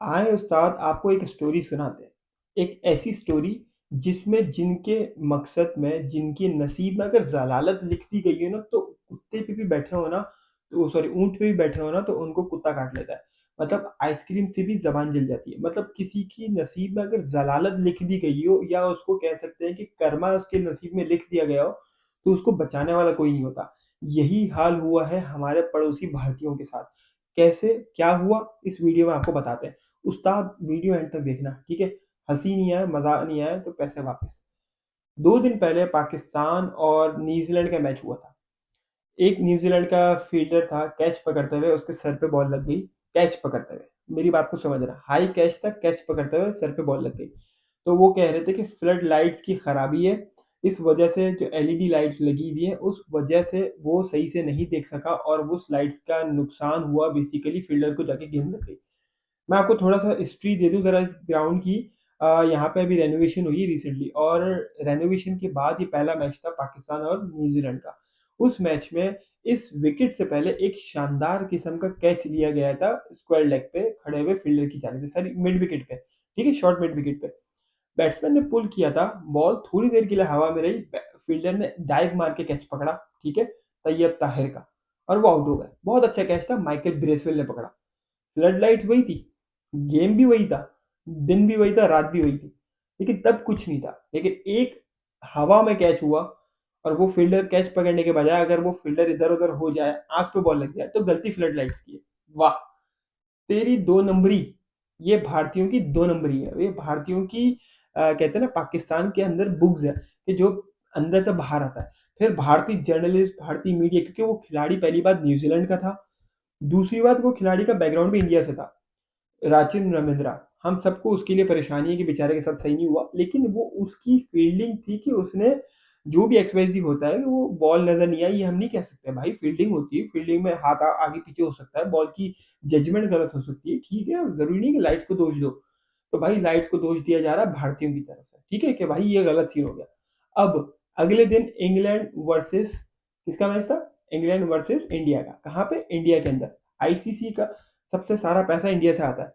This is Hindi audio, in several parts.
आए उस्ताद आपको एक स्टोरी सुनाते हैं। एक ऐसी स्टोरी जिसमें जिनके मकसद में, जिनके नसीब में अगर ज़लालत लिख दी गई है ना, तो कुत्ते पे भी बैठे हो ना, तो सॉरी ऊँट पे भी बैठे हो ना, तो उनको कुत्ता काट लेता है। मतलब आइसक्रीम से भी ज़बान जल जाती है। मतलब किसी की नसीब में अगर ज़लालत लिख दी गई हो, या उसको कह सकते हैं कि कर्मा उसके नसीब में लिख दिया गया हो, तो उसको बचाने वाला कोई नहीं होता। यही हाल हुआ है हमारे पड़ोसी भारतीयों के साथ। कैसे, क्या हुआ, इस वीडियो में आपको बताते हैं। उस्ताद वीडियो एंड तक देखना, ठीक है। हंसी नहीं आए, मजा नहीं आए तो पैसे वापस। 2 दिन पहले पाकिस्तान और न्यूजीलैंड का मैच हुआ था। एक न्यूजीलैंड का फील्डर था, कैच पकड़ते हुए उसके सर पे बॉल लग गई। कैच पकड़ते हुए, मेरी बात को समझना, हाई कैच था, कैच पकड़ते हुए सर पे बॉल लग गई। तो वो कह रहे थे कि फ्लड लाइट्स की खराबी है, इस वजह से जो एलईडी लाइट्स लगी हुई है उस वजह से वो सही से नहीं देख सका, और उस लाइट्स का नुकसान हुआ, बेसिकली फील्डर को जाके गेंद लग गई। मैं आपको थोड़ा सा हिस्ट्री दे दूं जरा इस ग्राउंड की। यहाँ पे अभी रेनोवेशन हुई रिसेंटली, और रेनोवेशन के बाद ये पहला मैच था पाकिस्तान और न्यूजीलैंड का। उस मैच में इस विकेट से पहले एक शानदार किस्म का कैच लिया गया था, स्क्वायर लेग पे खड़े हुए फील्डर की जाने से, सॉरी मिड विकेट पे, ठीक है, शॉर्ट मिड विकेट पे। बैट्समैन ने पुल किया था, बॉल थोड़ी देर के लिए हवा में रही, फील्डर ने डाइव मार के कैच पकड़ा, ठीक है, तैयब ताहिर का, और वो आउट हो गया। बहुत अच्छा कैच था, माइकल ब्रेसवेल ने पकड़ा। फ्लड लाइट्स वही थी, गेम भी वही था, दिन भी वही था, रात भी वही थी, लेकिन तब कुछ नहीं था। लेकिन एक हवा में कैच हुआ, और वो फील्डर कैच पकड़ने के बजाय अगर वो फील्डर इधर उधर हो जाए, आंख पे बॉल लग जाए, तो गलती फ्लड लाइट्स की है। वाह, तेरी दो नंबरी। ये भारतीयों की दो नंबरी है, ये भारतीयों की कहते हैं ना, पाकिस्तान के अंदर बुग्ज है कि जो अंदर से बाहर आता है। फिर भारतीय जर्नलिस्ट, भारतीय मीडिया, क्योंकि वो खिलाड़ी पहली बात न्यूजीलैंड का था, दूसरी बात वो खिलाड़ी का बैकग्राउंड भी इंडिया से था, राचिन रविंद्रा। हम सबको उसके लिए परेशानी है कि बेचारे के साथ सही नहीं हुआ, लेकिन वो उसकी फील्डिंग थी कि उसने जो भी एक्सवाइजी होता है, वो बॉल नजर नहीं आई, ये हम नहीं कह सकते भाई, फील्डिंग होती है, फील्डिंग में हाथ आगे पीछे हो सकता है, बॉल की जजमेंट गलत हो सकती है, ठीक है, जरूरी नहीं कि लाइट्स को दोष दो। तो भाई लाइट्स को दोष दिया जा रहा है भारतीयों की तरफ से, ठीक है, कि भाई ये गलत सीन हो गया। अब अगले दिन इंग्लैंड वर्सेस, किसका मैच था, इंग्लैंड वर्सेस इंडिया का, कहाँ पे, इंडिया के अंदर। आईसीसी का सबसे सारा पैसा इंडिया से आता है।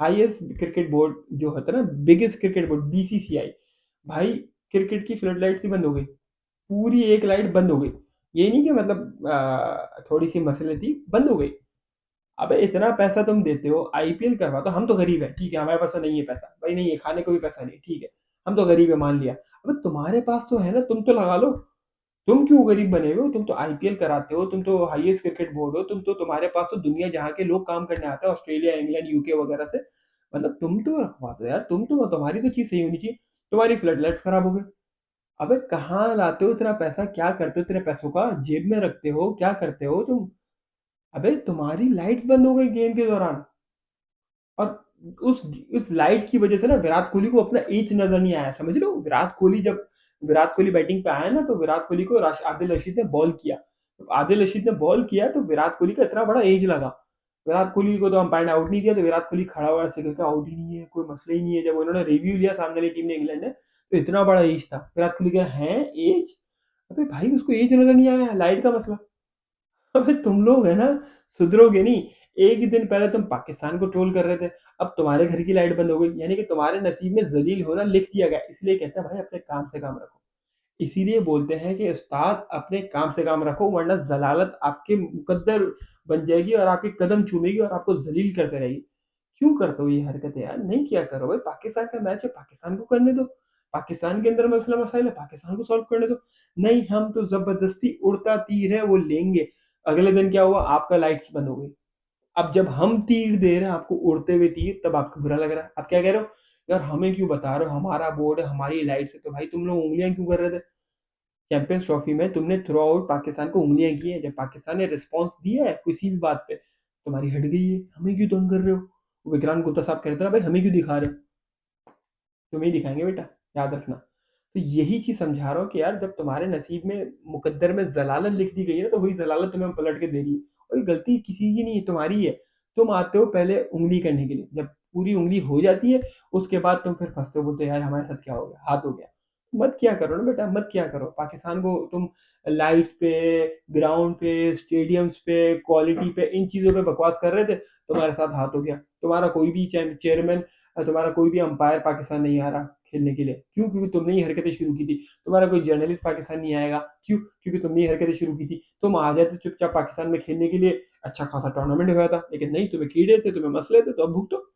हाईएस्ट क्रिकेट बोर्ड जो होता है ना, बिगेस्ट क्रिकेट बोर्ड, बीसीसीआई। भाई क्रिकेट की फ्लड लाइट्स ही बंद हो गई, पूरी एक लाइट बंद हो गई। ये नहीं कि मतलब थोड़ी सी मसले थी, बंद हो गई। अबे इतना पैसा तुम देते हो, आईपीएल करवा, तो हम तो गरीब है, ठीक है, हमारे पास तो नहीं है पैसा, भाई नहीं है, खाने को भी पैसा नहीं, ठीक है, हम तो गरीब है, मान लिया। अबे तुम्हारे पास तो है ना, तुम तो लगा लो। तुम क्यों गरीब बने हुए हो, तुम तो आईपीएल कराते हो, तुम तो हाईएस्ट क्रिकेट बोर्ड हो, तुम तो, तुम्हारे पास तो दुनिया जहाँ के लोग काम करने आते हैं, ऑस्ट्रेलिया, इंग्लैंड, यूके वगैरह से। मतलब तुम तो रखवा दो यार, तुम तो, तुम्हारी तो चीज सही होनी चाहिए। तुम्हारी फ्लड लाइट्स खराब हो गई। अबे कहाँ लाते हो इतना पैसा, क्या करते हो, तेरे पैसों का जेब में रखते हो, क्या करते हो तुम। अबे तुम्हारी लाइट्स बंद हो गई गेम के दौरान, और उस लाइट की वजह से ना विराट कोहली को अपना एज नजर नहीं आया, समझ लो। विराट कोहली जब, विराट कोहली बैटिंग पे आया ना, तो विराट कोहली को आदिल रशीद ने बॉल किया। तो आदिल रशीद ने बॉल किया तो विराट कोहली का इतना बड़ा एज लगा। विराट कोहली को तो अंपायर ने आउट नहीं दिया, तो विराट कोहली खड़ा हुआ ऐसे करके, आउट ही नहीं है, कोई मसला ही नहीं है। जब उन्होंने रिव्यू लिया सामने वाली टीम ने, इंग्लैंड ने, तो इतना बड़ा एज था। विराट कोहली का है एज, अबे भाई उसको एज नजर नहीं आया, लाइट का मसला। अबे तुम लोग है ना, सुधरोगे नहीं। एक ही दिन पहले तुम पाकिस्तान को ट्रोल कर रहे थे, अब तुम्हारे घर की लाइट बंद हो गई, यानी कि तुम्हारे नसीब में जलील होना लिख दिया गया। इसलिए कहते हैं भाई अपने काम से काम रखो। इसीलिए बोलते हैं कि उस्ताद अपने काम से काम रखो, वरना जलालत आपके मुकद्दर बन जाएगी, और आपके कदम चूमेगी, और आपको जलील करते रहेगी। क्यों करते हो ये हरकतें यार, नहीं किया करो भाई। पाकिस्तान का मैच है, पाकिस्तान को करने दो। पाकिस्तान के अंदर मसला मसाइल है, पाकिस्तान को सॉल्व करने दो। नहीं, हम तो जबरदस्ती उड़ता तीर है वो लेंगे। अगले दिन क्या हुआ, आपका लाइट्स बंद हो गई। अब जब हम तीर दे रहे हैं आपको, उड़ते हुए तीर, तब आपको बुरा लग रहा है। आप क्या कह रहे हो, यार हमें क्यों बता रहे हो, हमारा बोर्ड है, हमारी लाइट्स है, तो भाई तुम लोग उंगलियां क्यों कर रहे थे। चैंपियंस ट्रॉफी में तुमने थ्रू आउट पाकिस्तान को उंगलियां की है, जब पाकिस्तान ने रिस्पॉन्स दिया है किसी भी बात पे, तुम्हारी हट गई है, हमें क्यों तंग कर रहे हो। विक्रांत गुप्ता साहब कहते हैं भाई हमें क्यों दिखा रहे हो, तुम्हें ही दिखाएंगे बेटा, याद रखना। तो यही चीज समझा रहा हूँ कि यार जब तुम्हारे नसीब में, मुकद्दर में जलालत लिख दी गई है ना, तो वही जलालत तुम्हें पलट के दे रही है। और ये गलती किसी की नहीं है, तुम्हारी है। तुम आते हो पहले उंगली करने के लिए, जब पूरी उंगली हो जाती है, उसके बाद तुम फिर फंसते हो, बोलते हो यार हमारे साथ क्या हो गया, हाथ हो गया। मत किया करो ना बेटा, मत किया करो। पाकिस्तान को तुम लाइट्स पे, ग्राउंड पे, स्टेडियम्स पे, क्वालिटी पे, इन चीज़ों पे बकवास कर रहे थे, तुम्हारे साथ हाथ हो गया। तुम्हारा कोई भी चेयरमैन, तुम्हारा कोई भी अंपायर पाकिस्तान नहीं आ रहा खेलने के लिए। क्यों? क्योंकि तुमने ये हरकतें शुरू की थी। तुम्हारा कोई जर्नलिस्ट पाकिस्तान नहीं आएगा। क्यों? क्योंकि तुमने ये हरकतें शुरू की थी। तुम आ जाते चुपचाप पाकिस्तान में खेलने के लिए, अच्छा खासा टूर्नामेंट हुआ था, लेकिन नहीं, तुम्हें कीड़े थे, तुम्हें मसले थे, तो अब भुगतो।